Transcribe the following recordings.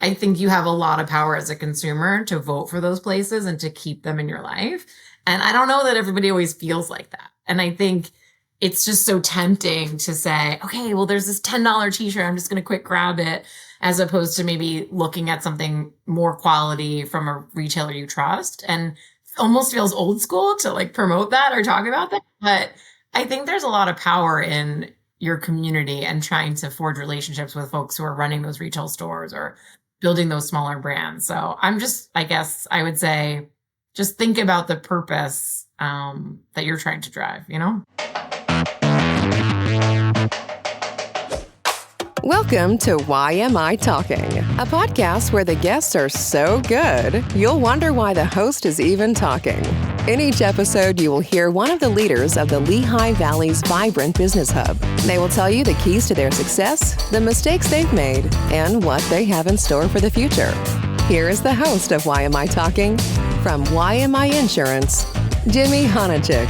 I think you have a lot of power as a consumer to vote for those places and to keep them in your life. And I don't know that everybody always feels like that. And I think it's just so tempting to say, okay, well, there's this $10 t-shirt. I'm just going to quick grab it, as opposed to maybe looking at something more quality from a retailer you trust. And almost feels old school to like promote that or talk about that. But I think there's a lot of power in your community and trying to forge relationships with folks who are running those retail stores or building those smaller brands. So I'm just, I guess I would say, just think about the purpose that you're trying to drive, you know? Welcome to YMI Talking, a podcast where the guests are so good, you'll wonder why the host is even talking. In each episode, you will hear one of the leaders of the Lehigh Valley's vibrant business hub. They will tell you the keys to their success, the mistakes they've made, and what they have in store for the future. Here is the host of YMI Talking, from YMI Insurance, Jimmy Honachik.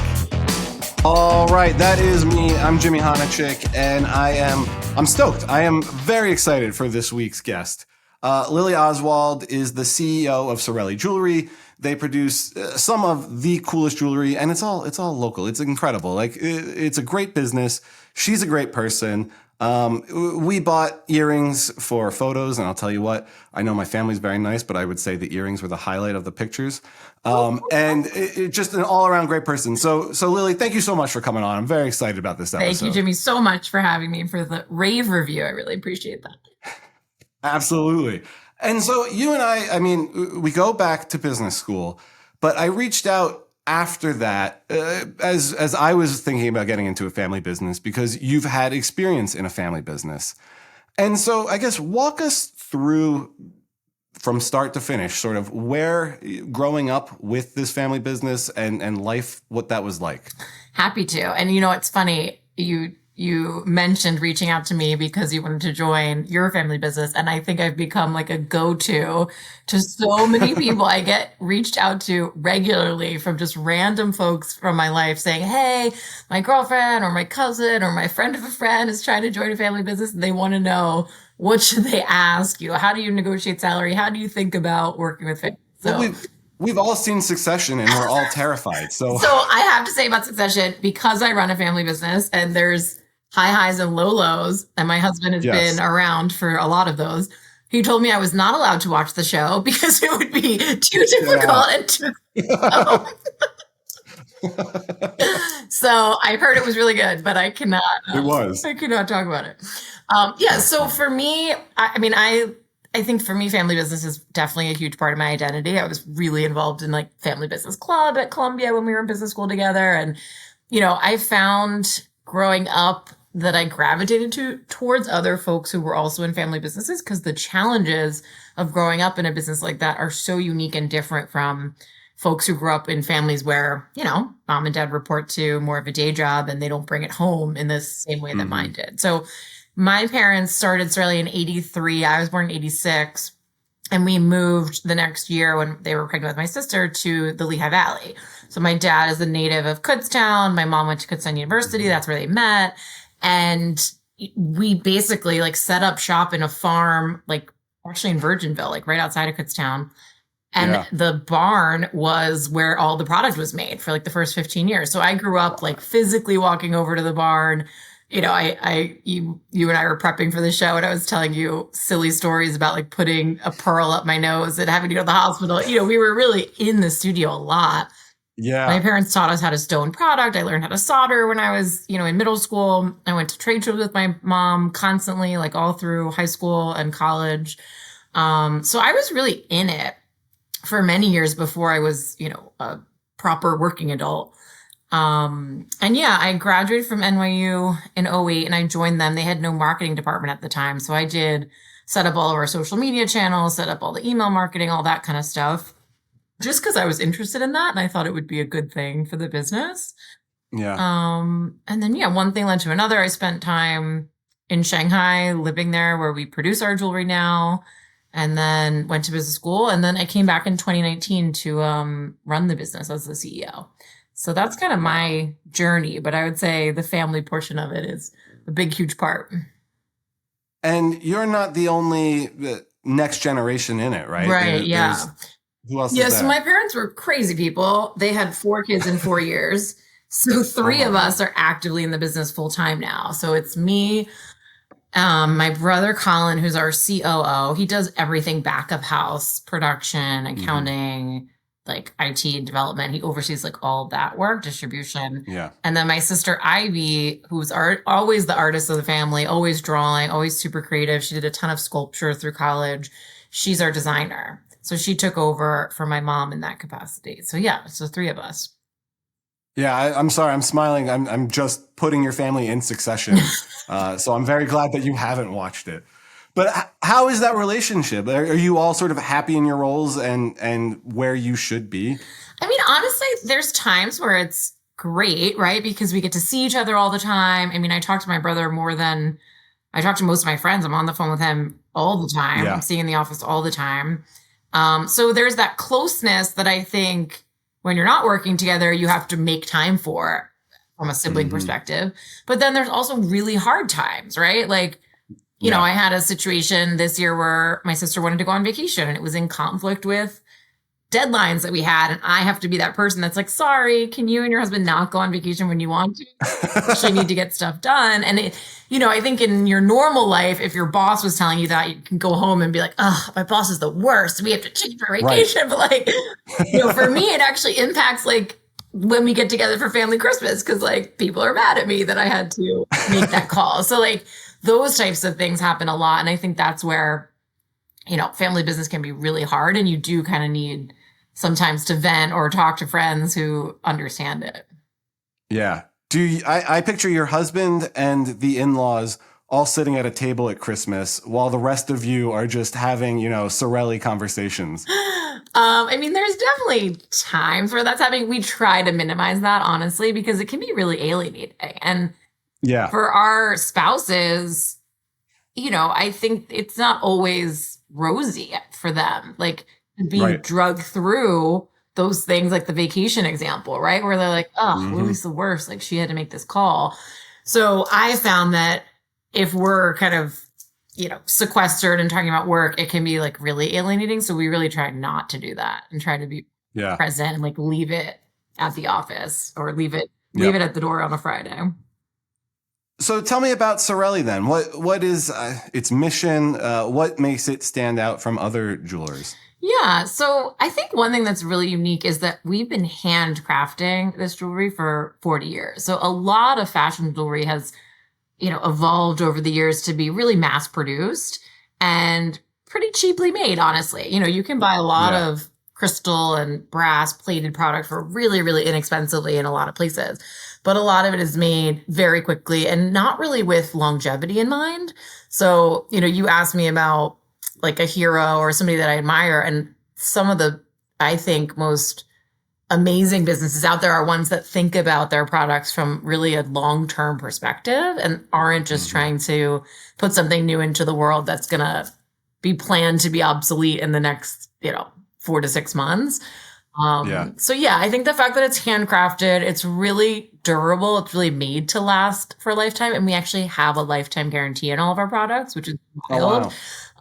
All right, that is me. I'm Jimmy Honachik, and I'm stoked. I am very excited for this week's guest. Lily Oswald is the CEO of Sorrelli Jewelry. They produce some of the coolest jewelry, and it's all local. It's incredible. It's a great business. She's a great person. We bought earrings for photos, and I'll tell you what, I know my family's very nice, but I would say the earrings were the highlight of the pictures. And it's just an all-around great person. So Lily, thank you so much for coming on. I'm very excited about this episode. Thank you, Jimmy, so much for having me for the rave review. I really appreciate that. Absolutely. And so you and I mean, we go back to business school, but I reached out after that, as I was thinking about getting into a family business, because you've had experience in a family business. And so I guess walk us through from start to finish, sort of where growing up with this family business and life, what that was like. Happy to. And you know, it's funny, you mentioned reaching out to me because you wanted to join your family business. And I think I've become like a go-to to so many people. I get reached out to regularly from just random folks from my life saying, hey, my girlfriend or my cousin or my friend of a friend is trying to join a family business. And they want to know, what should they ask you? How do you negotiate salary? How do you think about working with families? So, well, we've all seen Succession and we're all terrified. So I have to say about Succession, because I run a family business and there's high highs and low lows, and my husband has been around for a lot of those. He told me I was not allowed to watch the show because it would be too difficult and too So I've heard it was really good, but I cannot. I cannot talk about it. So for me, I think for me, family business is definitely a huge part of my identity. I was really involved in like family business club at Columbia when we were in business school together. And, you know, I found growing up that I gravitated towards other folks who were also in family businesses, because the challenges of growing up in a business like that are so unique and different from folks who grew up in families where, you know, mom and dad report to more of a day job and they don't bring it home in the same way that mine did. So my parents started Sorrelli in 83. I was born in 86. And we moved the next year when they were pregnant with my sister to the Lehigh Valley. So my dad is a native of Kutztown. My mom went to Kutztown University. That's where they met. And we basically like set up shop in a farm, like actually in Virginville, like right outside of Kutztown. And the barn was where all the product was made for like the first 15 years. So I grew up like physically walking over to the barn. You know, you and I were prepping for the show and I was telling you silly stories about like putting a pearl up my nose and having to go to the hospital. You know, we were really in the studio a lot. Yeah. My parents taught us how to stone product. I learned how to solder when I was, you know, in middle school. I went to trade shows with my mom constantly, like all through high school and college. So I was really in it for many years before I was, you know, a proper working adult. I graduated from NYU in '08 and I joined them. They had no marketing department at the time. So I did set up all of our social media channels, set up all the email marketing, all that kind of stuff, just because I was interested in that. And I thought it would be a good thing for the business. Yeah. One thing led to another. I spent time in Shanghai living there where we produce our jewelry now, and then went to business school. And then I came back in 2019 to run the business as the CEO. So that's kind of my journey, but I would say the family portion of it is a big, huge part. And you're not the only next generation in it, right? Right. Yeah. Who else Yeah. is So there? my parents were crazy people. They had 4 kids in 4 years. So 3 of us are actively in the business full time now. So it's me, my brother Colin, who's our COO. He does everything back of house, production, accounting, like IT development. He oversees like all of that work, distribution. Yeah. And then my sister Ivy, who's always the artist of the family, always drawing, always super creative. She did a ton of sculpture through college. She's our designer. So she took over for my mom in that capacity. So yeah, so 3 of us. Yeah, I'm sorry. I'm smiling. I'm just putting your family in succession. So I'm very glad that you haven't watched it. But how is that relationship? Are you all sort of happy in your roles and where you should be? I mean, honestly, there's times where it's great, right? Because we get to see each other all the time. I mean, I talk to my brother more than I talk to most of my friends. I'm on the phone with him all the time. Yeah. I'm seeing in the office all the time. So there's that closeness that I think when you're not working together, you have to make time for from a sibling perspective. But then there's also really hard times, right? Like, you know, I had a situation this year where my sister wanted to go on vacation and it was in conflict with deadlines that we had. And I have to be that person that's like, sorry, can you and your husband not go on vacation when you want to? Actually need to get stuff done. And it, you know, I think in your normal life, if your boss was telling you that, you can go home and be like, oh, my boss is the worst. We have to change our vacation. Right. But like, you know, for me, it actually impacts like when we get together for family Christmas, because like people are mad at me that I had to make that call. So like those types of things happen a lot. And I think that's where, you know, family business can be really hard. And you do kind of need sometimes to vent or talk to friends who understand it. Yeah. I picture your husband and the in-laws all sitting at a table at Christmas while the rest of you are just having, you know, Sorrelli conversations. I mean, there's definitely times where that's happening. We try to minimize that, honestly, because it can be really alienating. And for our spouses, you know, I think it's not always rosy for them. Like, be drugged through those things, like the vacation example, right? Where they're like, oh, Lily's the worst. Like, she had to make this call. So I found that if we're kind of, you know, sequestered and talking about work, it can be like really alienating. So we really try not to do that and try to be present and like leave it at the office or leave it at the door on a Friday. So tell me about Sorrelli then. What is its mission? What makes it stand out from other jewelers? Yeah. So I think one thing that's really unique is that we've been handcrafting this jewelry for 40 years. So a lot of fashion jewelry has, you know, evolved over the years to be really mass produced and pretty cheaply made, honestly. You know, you can buy a lot of crystal and brass plated product for really, really inexpensively in a lot of places. But a lot of it is made very quickly and not really with longevity in mind. So, you know, you asked me about like a hero or somebody that I admire. And some of the, I think, most amazing businesses out there are ones that think about their products from really a long-term perspective and aren't just trying to put something new into the world that's going to be planned to be obsolete in the next, you know, 4 to 6 months. So yeah, I think the fact that it's handcrafted, it's really durable. It's really made to last for a lifetime. And we actually have a lifetime guarantee on all of our products, which is wild. Oh, wow.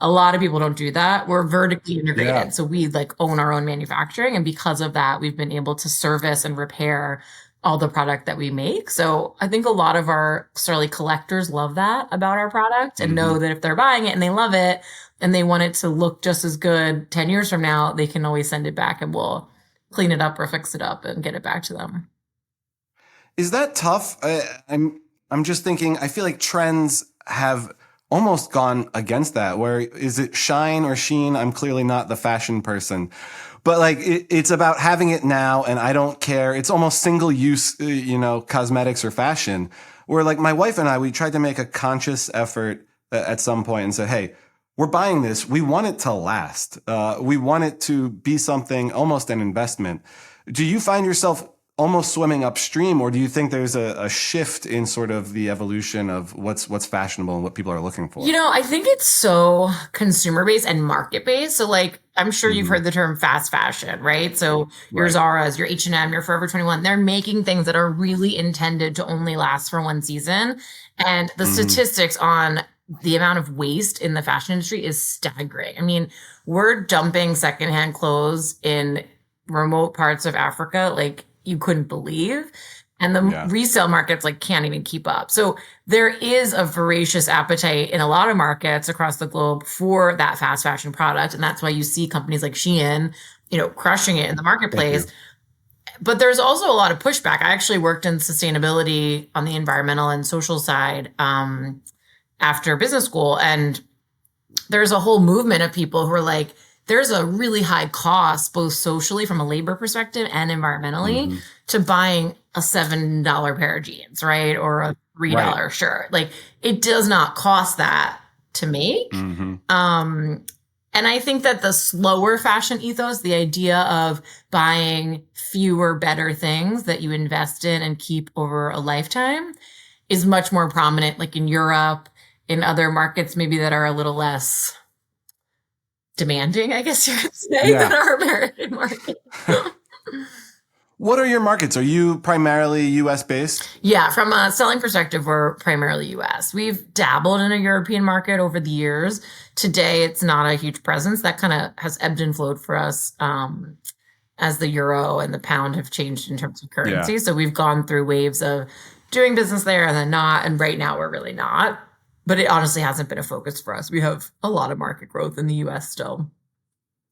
A lot of people don't do that. We're vertically integrated. Yeah. So we like own our own manufacturing. And because of that, we've been able to service and repair all the product that we make. So I think a lot of our Sorrelli collectors love that about our product and know that if they're buying it and they love it and they want it to look just as good 10 years from now, they can always send it back and we'll clean it up or fix it up and get it back to them. Is that tough? I'm just thinking, I feel like trends have almost gone against that. Where is it shine or sheen? I'm clearly not the fashion person, but like it's about having it now and I don't care. It's almost single use, you know, cosmetics or fashion, where like my wife and I, we tried to make a conscious effort at some point and said, hey, we're buying this. We want it to last. We want it to be something, almost an investment. Do you find yourself almost swimming upstream, or do you think there's a shift in sort of the evolution of what's fashionable and what people are looking for? You know, I think it's so consumer-based and market-based. So like, I'm sure you've heard the term fast fashion, right? So your Zara's, your H&M, your Forever 21, they're making things that are really intended to only last for one season. And the statistics on the amount of waste in the fashion industry is staggering. I mean, we're dumping secondhand clothes in remote parts of Africa like you couldn't believe. And the resale markets like can't even keep up. So there is a voracious appetite in a lot of markets across the globe for that fast fashion product. And that's why you see companies like Shein, crushing it in the marketplace. But there's also a lot of pushback. I actually worked in sustainability on the environmental and social side after business school. And there's a whole movement of people who are like, there's a really high cost, both socially from a labor perspective and environmentally, to buying a $7 pair of jeans, right? Or a $3 shirt. Like, it does not cost that to make. And I think that the slower fashion ethos, the idea of buying fewer, better things that you invest in and keep over a lifetime is much more prominent, like in Europe, in other markets maybe that are a little less demanding, I guess you could say, than our American market. What are your markets? Are you primarily US based? Yeah, from a selling perspective, we're primarily US. We've dabbled in a European market over the years. Today, it's not a huge presence. That kind of has ebbed and flowed for us as the euro and the pound have changed in terms of currency. So we've gone through waves of doing business there and then not. And right now, we're really not. But it honestly hasn't been a focus for us. We have a lot of market growth in the US still.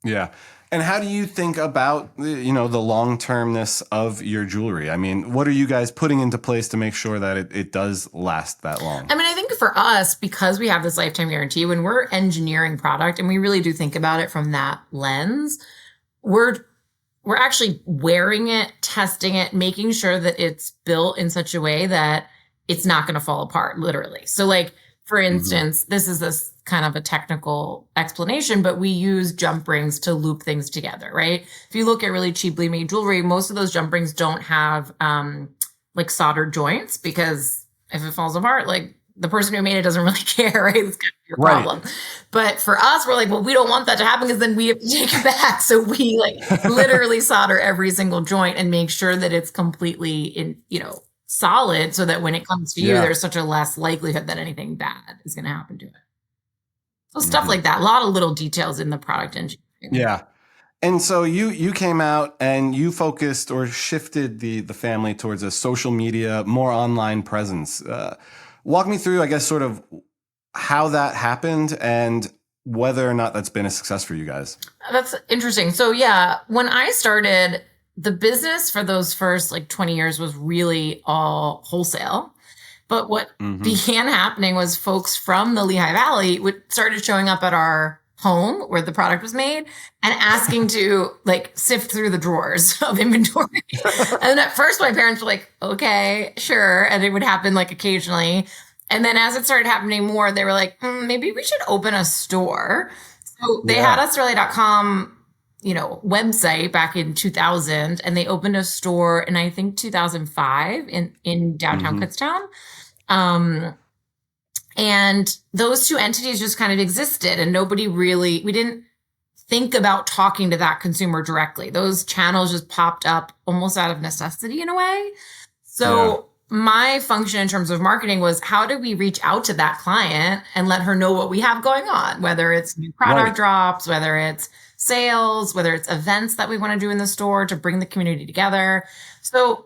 Yeah. And how do you think about, the long-termness of your jewelry? I mean, what are you guys putting into place to make sure that it does last that long? I mean, I think for us, because we have this lifetime guarantee, when we're engineering product, and we really do think about it from that lens, we're actually wearing it, testing it, making sure that it's built in such a way that it's not going to fall apart, literally. So like, for instance, this is this kind of a technical explanation, but we use jump rings to loop things together, right? If you look at really cheaply made jewelry, most of those jump rings don't have like soldered joints, because if it falls apart, like the person who made it doesn't really care, right? It's kind of your problem. But for us, we're like, well, we don't want that to happen because then we have to take it back. So we like literally solder every single joint and make sure that it's completely solid, so that when it comes to you, there's such a less likelihood that anything bad is going to happen to it. So stuff like that. A lot of little details in the product engineering. Yeah. And so you came out and you focused or shifted the family towards a social media, more online presence. Walk me through, I guess, sort of how that happened and whether or not that's been a success for you guys. That's interesting. So yeah, when I started, the business for those first 20 years was really all wholesale. But what began happening was folks from the Lehigh Valley started showing up at our home where the product was made and asking to sift through the drawers of inventory. And at first my parents were like, okay, sure. And it would happen occasionally. And then as it started happening more, they were like, maybe we should open a store. So they had a Sorrelli.com website back in 2000, and they opened a store in, I think, 2005 in downtown Kutztown. And those two entities just kind of existed, and we didn't think about talking to that consumer directly. Those channels just popped up almost out of necessity in a way. So my function in terms of marketing was, how do we reach out to that client and let her know what we have going on, whether it's new product drops, whether it's sales, whether it's events that we want to do in the store to bring the community together. So,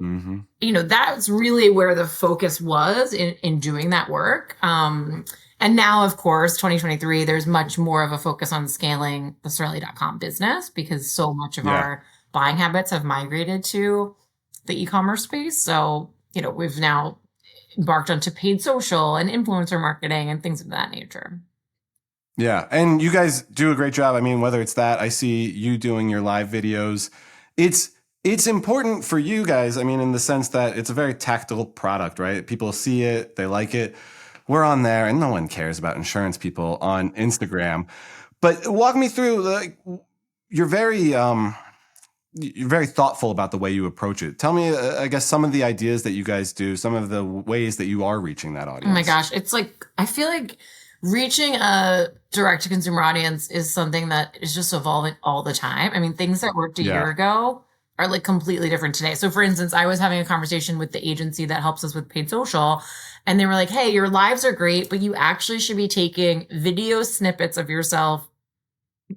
that's really where the focus was in doing that work. And now, of course, 2023, there's much more of a focus on scaling the Sorrelli.com business, because so much of our buying habits have migrated to the e-commerce space. So, we've now embarked onto paid social and influencer marketing and things of that nature. Yeah. And you guys do a great job. I mean, whether it's that, I see you doing your live videos. It's important for you guys. I mean, in the sense that it's a very tactile product, right? People see it, they like it. We're on there, and no one cares about insurance people on Instagram. But walk me through, you're very thoughtful about the way you approach it. Tell me, I guess, some of the ideas that you guys do, some of the ways that you are reaching that audience. Oh my gosh. It's I feel like reaching a direct-to-consumer audience is something that is just evolving all the time. I mean, things that worked a year ago are like completely different today. So for instance, I was having a conversation with the agency that helps us with paid social, and they were like, hey, your lives are great, but you actually should be taking video snippets of yourself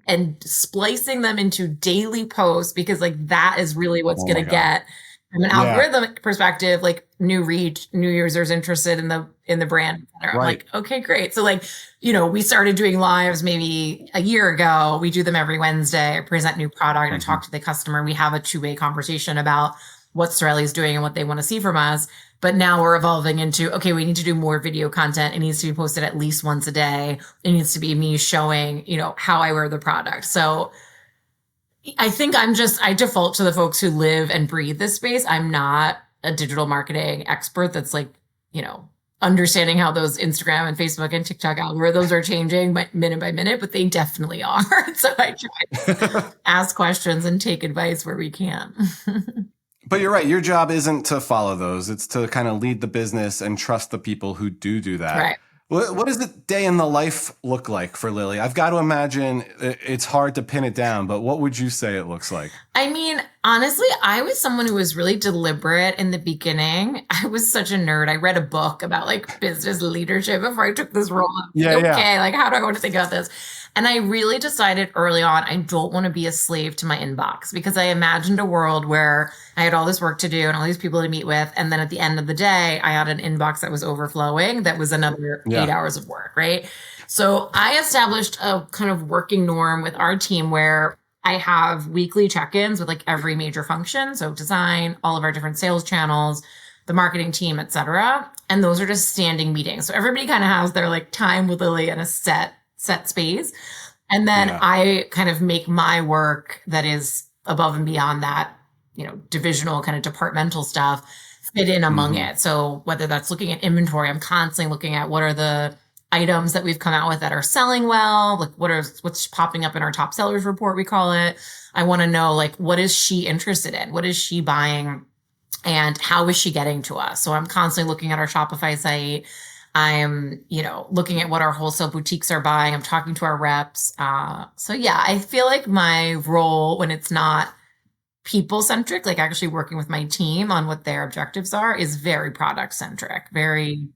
and splicing them into daily posts, because like that is really what's going to get from an algorithmic perspective, like new reach, new users interested in the brand, et cetera. I'm like, okay, great. So like, we started doing lives maybe a year ago. We do them every Wednesday. I present new product. I talk to the customer. We have a two-way conversation about what Sorrelli is doing and what they want to see from us. But now we're evolving into, okay, we need to do more video content. It needs to be posted at least once a day. It needs to be me showing, how I wear the product. So I think I default to the folks who live and breathe this space. I'm not a digital marketing expert that's like, understanding how those Instagram and Facebook and TikTok algorithms are changing minute by minute, but they definitely are. So I try to ask questions and take advice where we can. But you're right. Your job isn't to follow those. It's to kind of lead the business and trust the people who do that. Right. What does the day in the life look like for Lily? I've got to imagine it's hard to pin it down, but what would you say it looks like? I mean, honestly, I was someone who was really deliberate in the beginning. I was such a nerd. I read a book about like business leadership before I took this role. Like, how do I want to think about this? And I really decided early on, I don't want to be a slave to my inbox, because I imagined a world where I had all this work to do and all these people to meet with. And then at the end of the day, I had an inbox that was overflowing. That was another 8 hours of work, right? So I established a kind of working norm with our team where I have weekly check-ins with like every major function. So design, all of our different sales channels, the marketing team, et cetera. And those are just standing meetings. So everybody kind of has their like time with Lily in a set space. And then I kind of make my work that is above and beyond that, divisional kind of departmental stuff fit in among it. So whether that's looking at inventory, I'm constantly looking at what are the items that we've come out with that are selling well, like what's popping up in our top sellers report, we call it. I want to know like, what is she interested in? What is she buying? And how is she getting to us? So I'm constantly looking at our Shopify site. I'm, looking at what our wholesale boutiques are buying. I'm talking to our reps. So yeah, I feel like my role when it's not people centric, like actually working with my team on what their objectives are, is very product centric, very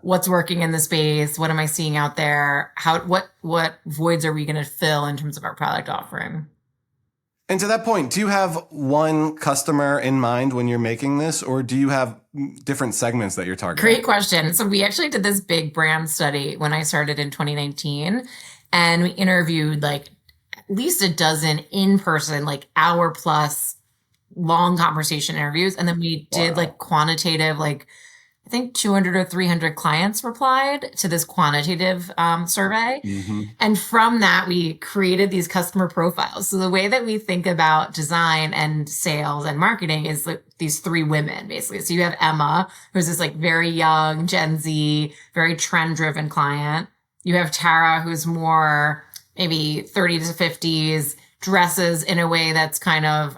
what's working in the space. What am I seeing out there? What voids are we going to fill in terms of our product offering? And to that point, do you have one customer in mind when you're making this, or do you have different segments that you're targeting? Great question. So we actually did this big brand study when I started in 2019, and we interviewed like at least a dozen in-person, like hour plus long conversation interviews. And then we did like quantitative, like I think 200 or 300 clients replied to this quantitative survey. And from that, we created these customer profiles. So the way that we think about design and sales and marketing is like these three women, basically. So you have Emma, who's this like very young Gen Z, very trend-driven client. You have Tara, who's more maybe 30 to 50s, dresses in a way that's kind of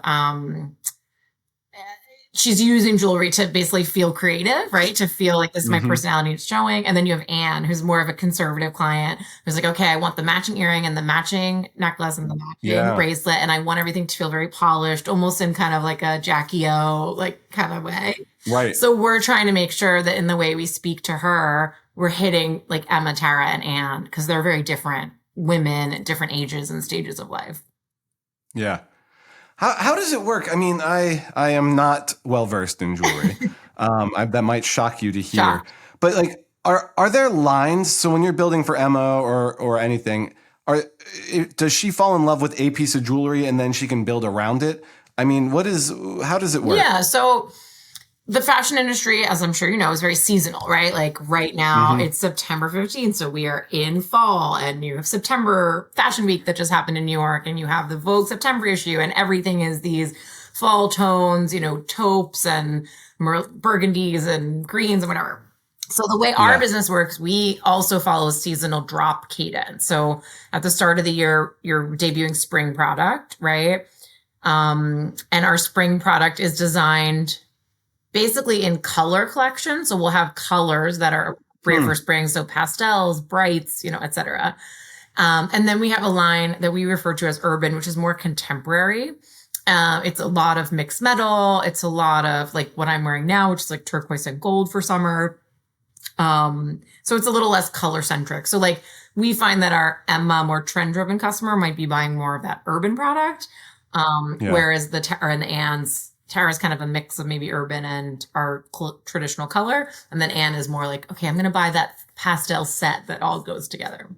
she's using jewelry to basically feel creative, right? To feel like this is my personality, it's showing. And then you have Anne, who's more of a conservative client, who's like, okay, I want the matching earring and the matching necklace and the matching bracelet. And I want everything to feel very polished, almost in kind of like a Jackie O, like kind of way. Right. So we're trying to make sure that in the way we speak to her, we're hitting like Emma, Tara, and Anne, because they're very different women at different ages and stages of life. Yeah. How does it work? I mean, I am not well versed in jewelry. That might shock you to hear. But like, are there lines? So when you're building for Emma or anything, does she fall in love with a piece of jewelry and then she can build around it? I mean, how does it work? Yeah. So the fashion industry, as I'm sure you know, is very seasonal, right? Like right now it's September 15th. So we are in fall, and you have September Fashion Week that just happened in New York, and you have the Vogue September issue, and everything is these fall tones, taupes and burgundies and greens and whatever. So the way our business works, we also follow seasonal drop cadence. So at the start of the year, you're debuting spring product, right? And our spring product is designed basically in color collection. So we'll have colors that are appropriate for spring. So pastels, brights, et cetera. And then we have a line that we refer to as urban, which is more contemporary. It's a lot of mixed metal. It's a lot of like what I'm wearing now, which is like turquoise and gold for summer. So it's a little less color centric. So like we find that our Emma, more trend driven customer might be buying more of that urban product. Whereas the Tara and the Anne's, Tara is kind of a mix of maybe urban and our traditional color. And then Anne is more like, okay, I'm going to buy that pastel set that all goes together.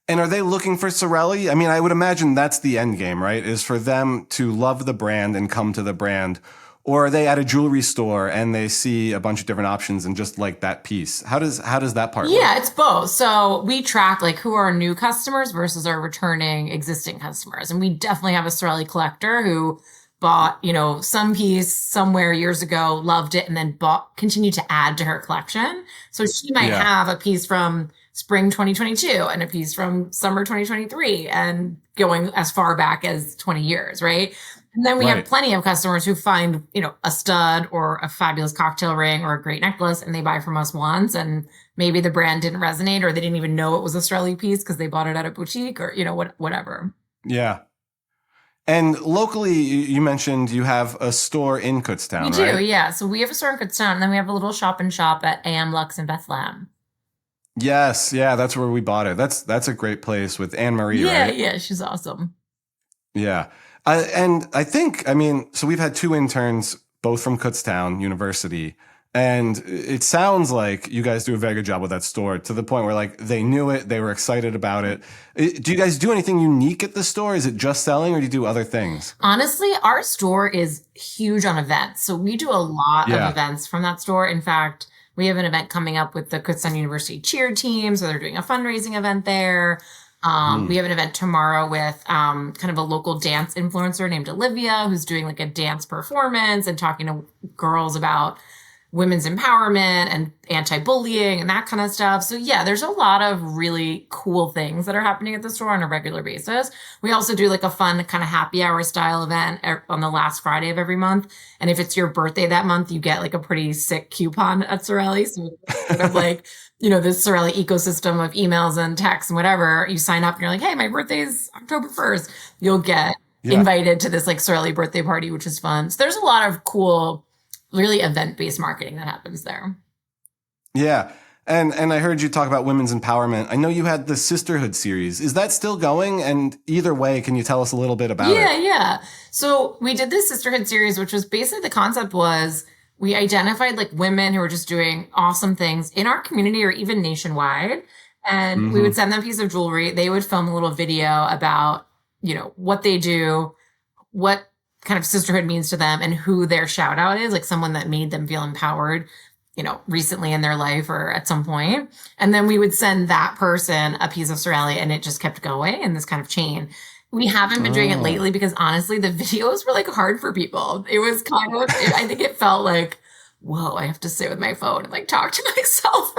And are they looking for Sorrelli? I mean, I would imagine that's the end game, right? Is for them to love the brand and come to the brand. Or are they at a jewelry store and they see a bunch of different options and just like that piece? How does that part work? Yeah, it's both. So we track like who are our new customers versus our returning existing customers. And we definitely have a Sorrelli collector who bought, some piece somewhere years ago, loved it, and then continued to add to her collection. So she might have a piece from spring 2022 and a piece from summer 2023 and going as far back as 20 years, right? And then we have plenty of customers who find, a stud or a fabulous cocktail ring or a great necklace, and they buy from us once, and maybe the brand didn't resonate or they didn't even know it was a Sorrelli piece because they bought it at a boutique or, whatever. Yeah. And locally, you mentioned you have a store in Kutztown, right? We do, yeah. So we have a store in Kutztown, and then we have a little shop and shop at AM Lux in Bethlehem. Yes, yeah, that's where we bought it. That's a great place with Anne Marie, right? Yeah, she's awesome. Yeah. And I think, so we've had 2 interns, both from Kutztown University, and it sounds like you guys do a very good job with that store to the point where like they knew it, they were excited about it. Do you guys do anything unique at the store? Is it just selling or do you do other things? Honestly, our store is huge on events. So we do a lot of events from that store. In fact, we have an event coming up with the Kutztown University cheer team. So they're doing a fundraising event there. We have an event tomorrow with kind of a local dance influencer named Olivia, who's doing like a dance performance and talking to girls about women's empowerment and anti-bullying and that kind of stuff. So yeah, there's a lot of really cool things that are happening at the store on a regular basis. We also do like a fun kind of happy hour style event on the last Friday of every month. And if it's your birthday that month, you get like a pretty sick coupon at Sorrelli. So it's sort of like, this Sorrelli ecosystem of emails and texts and whatever. You sign up and you're like, hey, my birthday's October 1st. You'll get invited to this like Sorrelli birthday party, which is fun. So there's a lot of cool, really event-based marketing that happens there. Yeah. And I heard you talk about women's empowerment. I know you had the Sisterhood series. Is that still going? And either way, can you tell us a little bit about it? Yeah. So we did this Sisterhood series, which was basically the concept was we identified like women who were just doing awesome things in our community or even nationwide. And we would send them a piece of jewelry. They would film a little video about, what they do, what kind of sisterhood means to them, and who their shout out is, like someone that made them feel empowered, recently in their life or at some point. And then we would send that person a piece of Sorrelli, and it just kept going in this kind of chain. We haven't been doing it lately because honestly, the videos were like hard for people. It was kind of, I think it felt like, whoa, I have to sit with my phone and like talk to myself.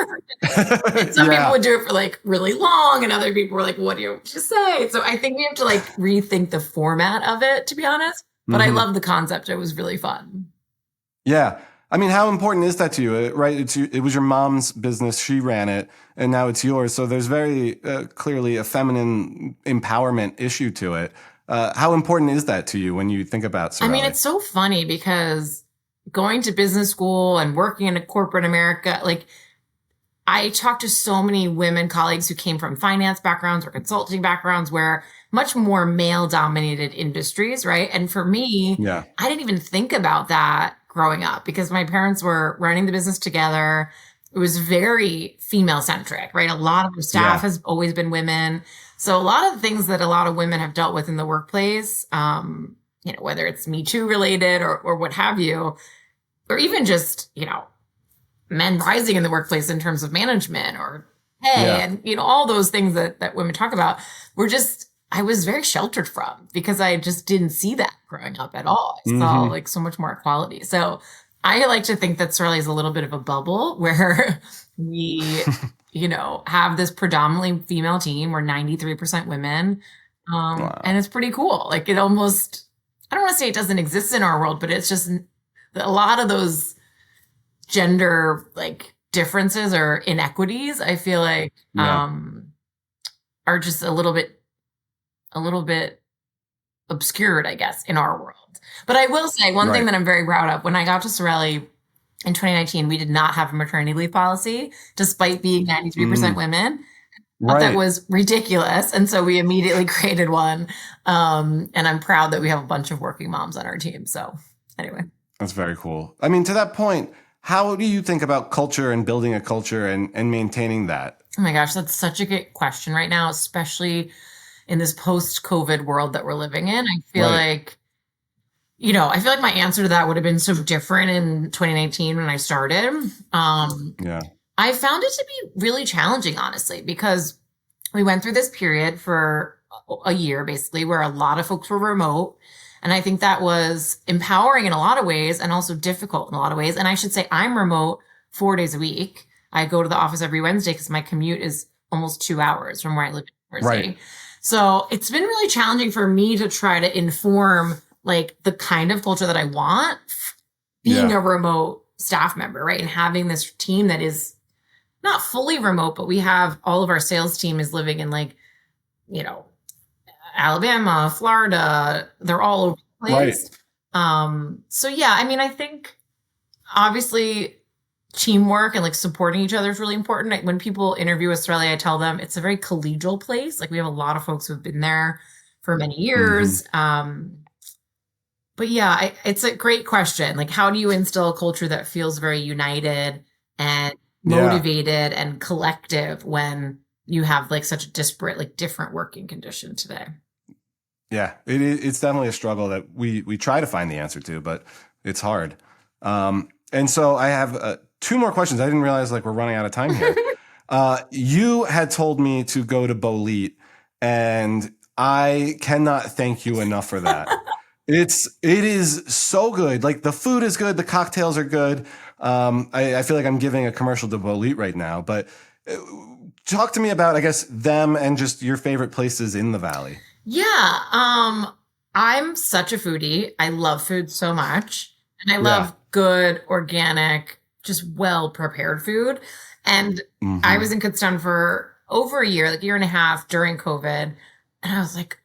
And some people would do it for like really long, and other people were like, what do you just say? So I think we have to like rethink the format of it, to be honest. But I love the concept. It was really fun. Yeah. I mean, how important is that to you, right? It was your mom's business. She ran it, and now it's yours. So there's very clearly a feminine empowerment issue to it. How important is that to you when you think about Sorrelli? I mean, it's so funny because going to business school and working in a corporate America, like I talked to so many women colleagues who came from finance backgrounds or consulting backgrounds where much more male dominated industries, right? And for me, I didn't even think about that growing up because my parents were running the business together. It was very female centric, right? A lot of the staff has always been women. So a lot of the things that a lot of women have dealt with in the workplace, whether it's Me Too related or what have you, or even just, men rising in the workplace in terms of management or pay and, all those things that women talk about I was very sheltered from because I just didn't see that growing up at all. I saw like so much more equality. So I like to think that Sorrelli is a little bit of a bubble where we, have this predominantly female team. We're 93% women. And it's pretty cool. Like it almost, I don't want to say it doesn't exist in our world, but it's just a lot of those gender like differences or inequities, I feel like, are just a little bit obscured, I guess, in our world. But I will say one thing that I'm very proud of. When I got to Sorrelli in 2019, we did not have a maternity leave policy, despite being 93% women. That was ridiculous. And so we immediately created one. And I'm proud that we have a bunch of working moms on our team. So anyway. That's very cool. I mean, to that point, how do you think about culture and building a culture and maintaining that? Oh my gosh, that's such a good question right now, especially in this post-COVID world that we're living in. I feel like, I feel like my answer to that would have been so different in 2019 when I started. I found it to be really challenging, honestly, because we went through this period for a year, basically, where a lot of folks were remote. And I think that was empowering in a lot of ways and also difficult in a lot of ways. And I should say I'm remote 4 days a week. I go to the office every Wednesday because my commute is almost 2 hours from where I live in New Jersey. So it's been really challenging for me to try to inform like the kind of culture that I want being a remote staff member, right? And having this team that is not fully remote, but we have all of our sales team is living in like, Alabama, Florida, they're all over the place. So yeah, I mean, I think obviously teamwork and like supporting each other is really important. Like, when people interview with Sorrelli, I tell them it's a very collegial place. Like, we have a lot of folks who've been there for many years. But yeah, it's a great question. Like, how do you instill a culture that feels very united and motivated and collective when you have like such a disparate, like different working condition today? Yeah, it's definitely a struggle that we try to find the answer to, but it's hard. And so I have 2 more questions. I didn't realize like we're running out of time here. You had told me to go to Bolit, and I cannot thank you enough for that. It is so good. Like, the food is good. The cocktails are good. I feel like I'm giving a commercial to Bolit right now, but talk to me about, I guess, them and just your favorite places in the Valley. Yeah. I'm such a foodie. I love food so much. And I love good, organic, just well-prepared food. And I was in Kutztown for over a year, like a year and a half during COVID. And I was like,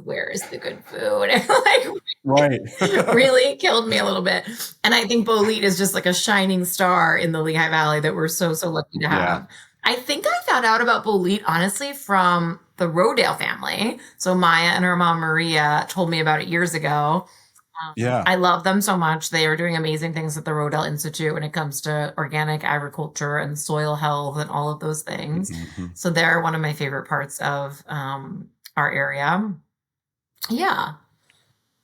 where is the good food? And like, really killed me a little bit. And I think Bolit is just like a shining star in the Lehigh Valley that we're so lucky to have. I think I found out about Bolit, honestly, from the Rodale family. So Maya and her mom, Maria, told me about it years ago. I love them so much. They are doing amazing things at the Rodale Institute when it comes to organic agriculture and soil health and all of those things. So they're one of my favorite parts of our area. Yeah.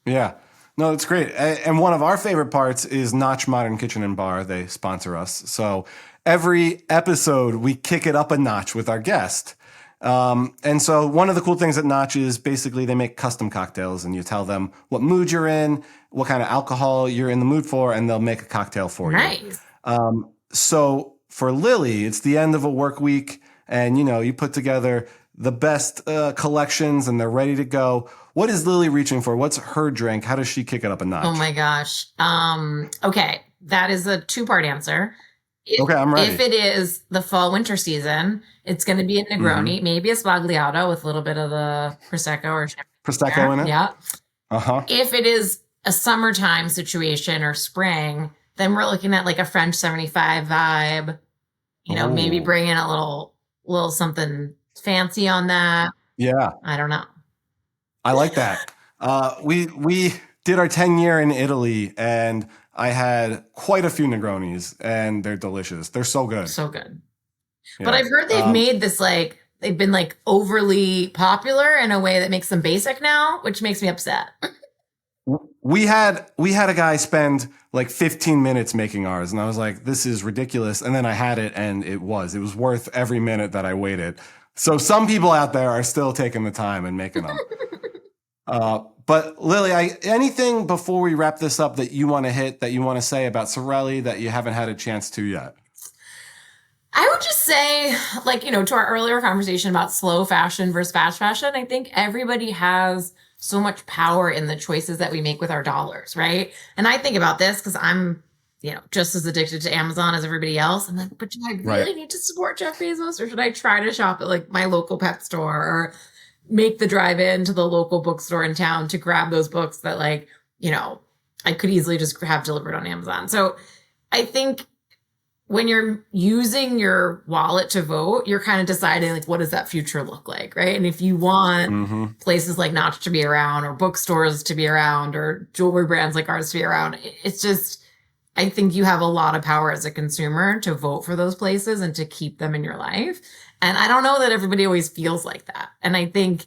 No, that's great. And one of our favorite parts is Notch Modern Kitchen and Bar. They sponsor us. So every episode, we kick it up a notch with our guest. And so one of the cool things at Notch is basically they make custom cocktails, and you tell them what mood you're in, what kind of alcohol you're in the mood for, and they'll make a cocktail for you. So for Lily, it's the end of a work week, and you put together the best collections and they're ready to go. What is Lily reaching for? What's her drink? How does she kick it up a notch? Oh my gosh. Okay. That is a 2-part answer. Okay, I'm ready. If it is the fall winter season, it's going to be a Negroni, maybe a Sbagliato with a little bit of the Prosecco or champagne. Prosecco in it? Yeah. If it is a summertime situation or spring, then we're looking at like a French 75 vibe, maybe bring in a little something fancy on that. Yeah. I don't know. I like that. We did our 10-year in Italy, and I had quite a few Negronis, and they're delicious. They're so good. So good. Yeah. But I've heard they've made this they've been overly popular in a way that makes them basic now, which makes me upset. We had a guy spend 15 minutes making ours, and I was like, this is ridiculous. And then I had it, and it was worth every minute that I waited. So some people out there are still taking the time and making them. But Lily, anything before we wrap this up that you want to hit, that you want to say about Sorrelli that you haven't had a chance to yet? I would just say, to our earlier conversation about slow fashion versus fast fashion, I think everybody has so much power in the choices that we make with our dollars, right? And I think about this because I'm, just as addicted to Amazon as everybody else. I'm like, but do I really need to support Jeff Bezos, or should I try to shop at my local pet store? Or make the drive in to the local bookstore in town to grab those books that like, I could easily just have delivered on Amazon. So I think when you're using your wallet to vote, you're kind of deciding like, what does that future look like, right? And if you want places like Notch to be around, or bookstores to be around, or jewelry brands like ours to be around, it's just, I think you have a lot of power as a consumer to vote for those places and to keep them in your life. And I don't know that everybody always feels like that. And I think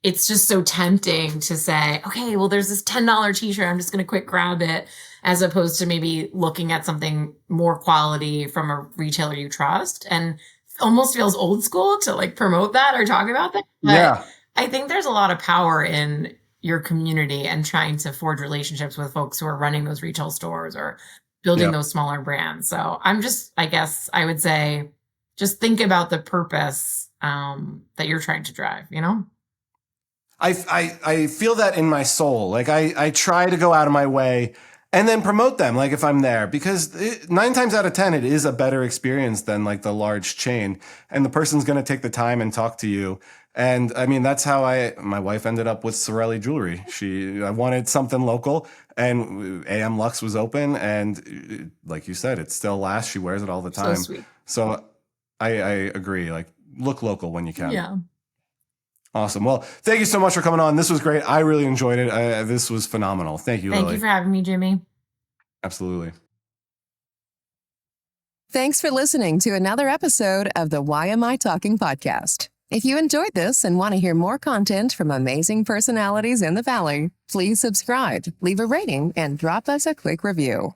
it's just so tempting to say, okay, well, there's this $10 t-shirt. I'm just going to quick grab it, as opposed to maybe looking at something more quality from a retailer you trust. And almost feels old school to like promote that or talk about that. But I think there's a lot of power in your community and trying to forge relationships with folks who are running those retail stores or building those smaller brands. So I guess I would say, just think about the purpose that you're trying to drive, I feel that in my soul. Like I try to go out of my way and then promote them. Like if I'm there, because 9 times out of 10, it is a better experience than like the large chain. And the person's going to take the time and talk to you. And I mean, that's how my wife ended up with Sorrelli Jewelry. I wanted something local, and AM Lux was open. And like you said, it still lasts. She wears it all the time. So sweet. So I agree. Like look local when you can. Yeah. Awesome. Well, thank you so much for coming on. This was great. I really enjoyed it. This was phenomenal. Thank you, Lily. Thank you for having me, Jimmy. Absolutely. Thanks for listening to another episode of the YMI Talking podcast. If you enjoyed this and want to hear more content from amazing personalities in the Valley, please subscribe, leave a rating, and drop us a quick review.